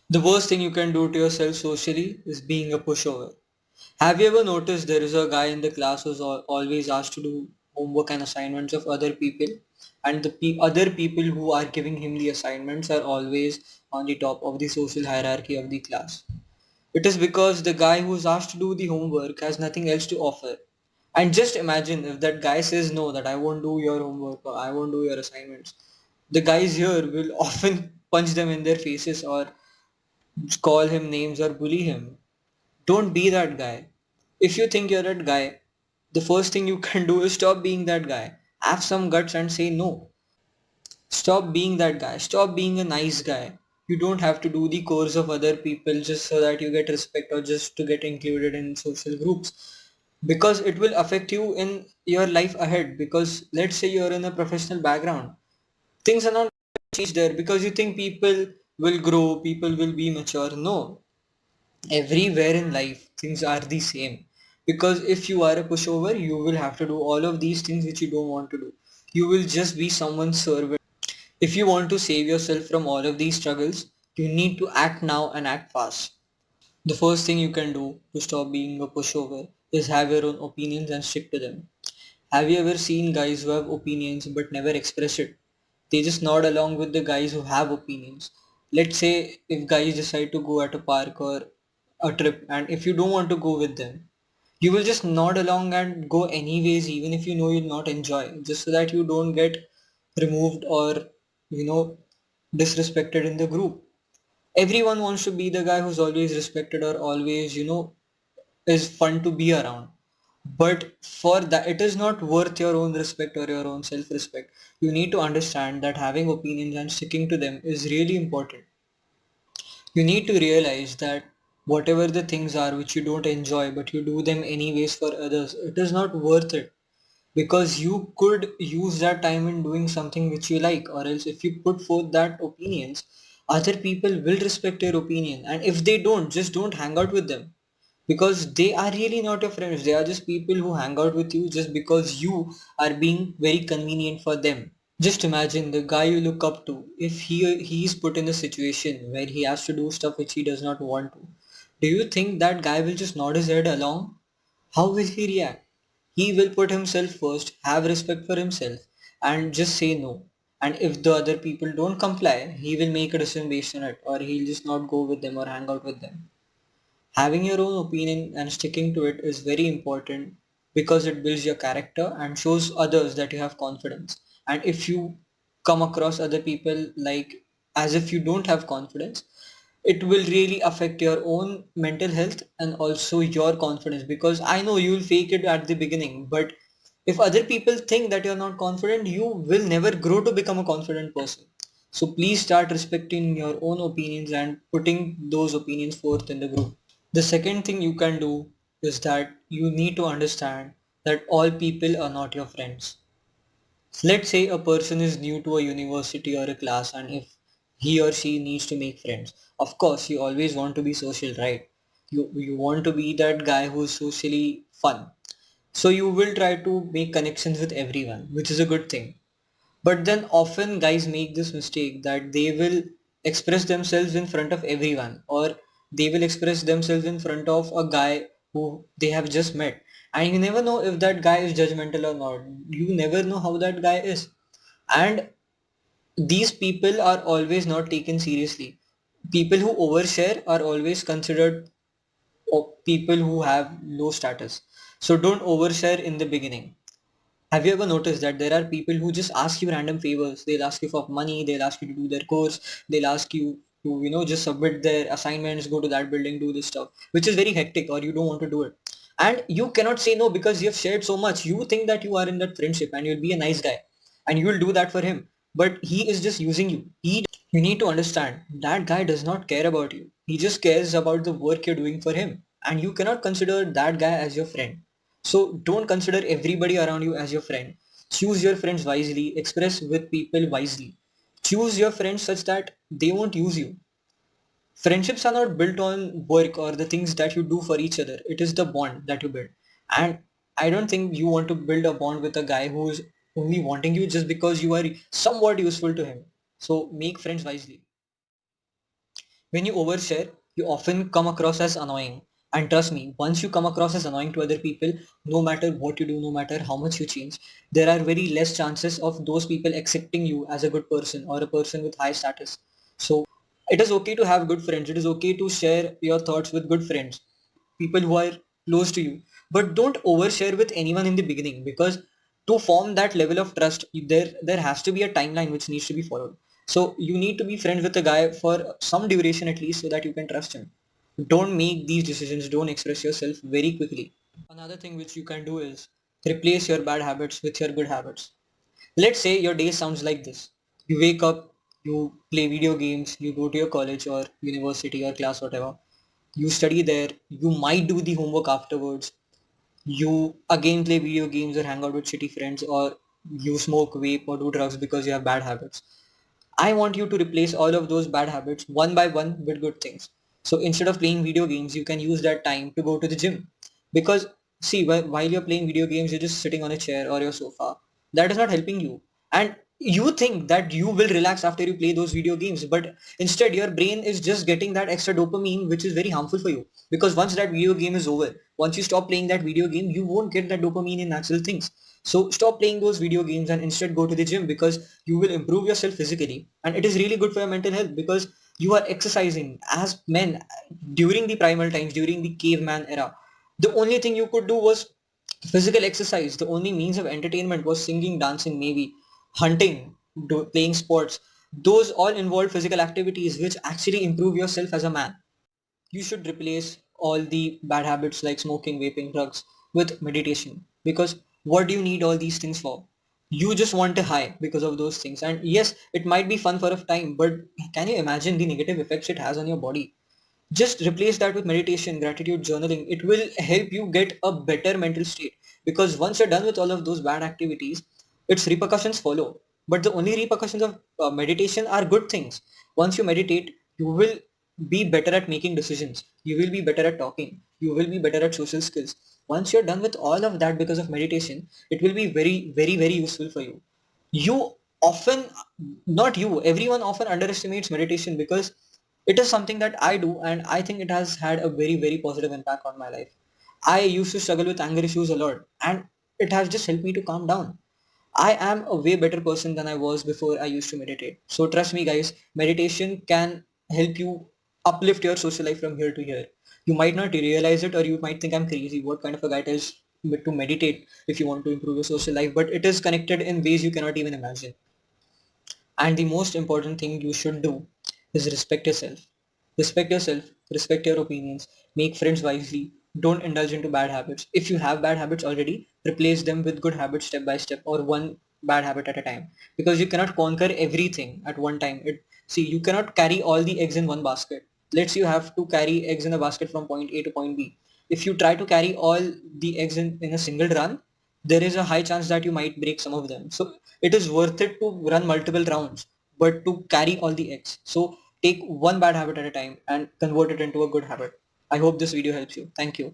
The worst thing you can do to yourself socially is being a pushover. Have you ever noticed there is a guy in the class who's always asked to do homework and assignments of other people, and the other people who are giving him the assignments are always on the top of the social hierarchy of the class? It is because the guy who's asked to do the homework has nothing else to offer. And just imagine if that guy says no, that I won't do your homework or I won't do your assignments. The guys here will often punch them in their faces or call him names or bully him. Don't be that guy. If you think you're that guy, the first thing you can do is stop being that guy. Have some guts and say no. Stop being that guy. Stop being a nice guy. You don't have to do the course of other people just so that you get respect or just to get included in social groups. Because it will affect you in your life ahead. Because let's say you're in a professional background. Things are not changed there because you think people will grow, people will be mature. No, everywhere in life things are the same, because if you are a pushover you will have to do all of these things which you don't want to do. You will just be someone's servant. If you want to save yourself from all of these struggles, you need to act now and act fast. The first thing you can do to stop being a pushover is have your own opinions and stick to them. Have you ever seen guys who have opinions but never express it? They just nod along with the guys who have opinions. Let's say if guys decide to go at a park or a trip, and if you don't want to go with them, you will just nod along and go anyways, even if you know you'll not enjoy, just so that you don't get removed or, you know, disrespected in the group. Everyone wants to be the guy who's always respected or always, is fun to be around. But for that, it is not worth your own respect or your own self-respect. You need to understand that having opinions and sticking to them is really important. You need to realize that whatever the things are which you don't enjoy, but you do them anyways for others, it is not worth it, because you could use that time in doing something which you like. Or else if you put forth that opinions, other people will respect your opinion, and if they don't, just don't hang out with them, because they are really not your friends. They are just people who hang out with you just because you are being very convenient for them. Just imagine the guy you look up to, if he's put in a situation where he has to do stuff which he does not want to, do you think that guy will just nod his head along? How will he react? He will put himself first, have respect for himself, and just say no. And if the other people don't comply, he will make a decision based on it, or he'll just not go with them or hang out with them. Having your own opinion and sticking to it is very important, because it builds your character and shows others that you have confidence. And if you come across other people like as if you don't have confidence, it will really affect your own mental health and also your confidence, because I know you will fake it at the beginning, but if other people think that you're not confident, you will never grow to become a confident person. So please start respecting your own opinions and putting those opinions forth in the group. The second thing you can do is that you need to understand that all people are not your friends. Let's say a person is new to a university or a class, and if he or she needs to make friends, of course you always want to be social, right? You want to be that guy who's socially fun. So you will try to make connections with everyone, which is a good thing. But then often guys make this mistake that they will express themselves in front of everyone, or they will express themselves in front of a guy who they have just met. And you never know if that guy is judgmental or not. You never know how that guy is. And these people are always not taken seriously. People who overshare are always considered people who have low status. So don't overshare in the beginning. Have you ever noticed that there are people who just ask you random favors? They'll ask you for money, they'll ask you to do their course, they'll ask you to, just submit their assignments, go to that building, do this stuff, which is very hectic, or you don't want to do it. And you cannot say no because you have shared so much. You think that you are in that friendship and you'll be a nice guy and you will do that for him. But he is just using you. You need to understand that guy does not care about you. He just cares about the work you're doing for him. And you cannot consider that guy as your friend. So don't consider everybody around you as your friend. Choose your friends wisely. Express with people wisely. Choose your friends such that they won't use you. Friendships are not built on work or the things that you do for each other. It is the bond that you build. And I don't think you want to build a bond with a guy who is only wanting you just because you are somewhat useful to him. So make friends wisely. When you overshare, you often come across as annoying. And trust me, once you come across as annoying to other people, no matter what you do, no matter how much you change, there are very less chances of those people accepting you as a good person or a person with high status. So it is okay to have good friends. It is okay to share your thoughts with good friends, people who are close to you. But don't overshare with anyone in the beginning, because to form that level of trust, there has to be a timeline which needs to be followed. So you need to be friends with a guy for some duration at least so that you can trust him. Don't make these decisions. Don't express yourself very quickly. Another thing which you can do is replace your bad habits with your good habits. Let's say your day sounds like this. You wake up, you play video games, you go to your college or university or class, whatever. You study there, you might do the homework afterwards. You again play video games or hang out with shitty friends, or you smoke, vape, or do drugs because you have bad habits. I want you to replace all of those bad habits one by one with good things. So instead of playing video games, you can use that time to go to the gym. Because see, while you're playing video games, you're just sitting on a chair or your sofa. That is not helping you. And you think that you will relax after you play those video games, but instead your brain is just getting that extra dopamine, which is very harmful for you. Because once that video game is over, once you stop playing that video game, you won't get that dopamine in natural things. So stop playing those video games and instead go to the gym, because you will improve yourself physically, and it is really good for your mental health, because you are exercising. As men, during the primal times, during the caveman era, the only thing you could do was physical exercise. The only means of entertainment was singing, dancing, maybe hunting, playing sports. Those all involve physical activities which actually improve yourself as a man. You should replace all the bad habits like smoking, vaping, drugs with meditation. Because what do you need all these things for? You just want a high because of those things. And yes, it might be fun for a time, but can you imagine the negative effects it has on your body? Just replace that with meditation, gratitude, journaling. It will help you get a better mental state, because once you're done with all of those bad activities, its repercussions follow. But the only repercussions of meditation are good things. Once you meditate, you will be better at making decisions. You will be better at talking. You will be better at social skills. Once you're done with all of that because of meditation, it will be very, very, very useful for you. You often, not you, everyone often underestimates meditation, because it is something that I do, and I think it has had a very, very positive impact on my life. I used to struggle with anger issues a lot, and it has just helped me to calm down. I am a way better person than I was before I used to meditate. So trust me guys, meditation can help you uplift your social life from here to here. You might not realize it, or you might think I'm crazy. What kind of a guy tells me to meditate if you want to improve your social life? But it is connected in ways you cannot even imagine. And the most important thing you should do is respect yourself. Respect yourself, respect your opinions, make friends wisely, don't indulge into bad habits. If you have bad habits already, replace them with good habits step by step, or one bad habit at a time. Because you cannot conquer everything at one time. See, you cannot carry all the eggs in one basket. Let's say you have to carry eggs in a basket from point A to point B. If you try to carry all the eggs in a single run, there is a high chance that you might break some of them. So it is worth it to run multiple rounds, but to carry all the eggs. So take one bad habit at a time and convert it into a good habit. I hope this video helps you. Thank you.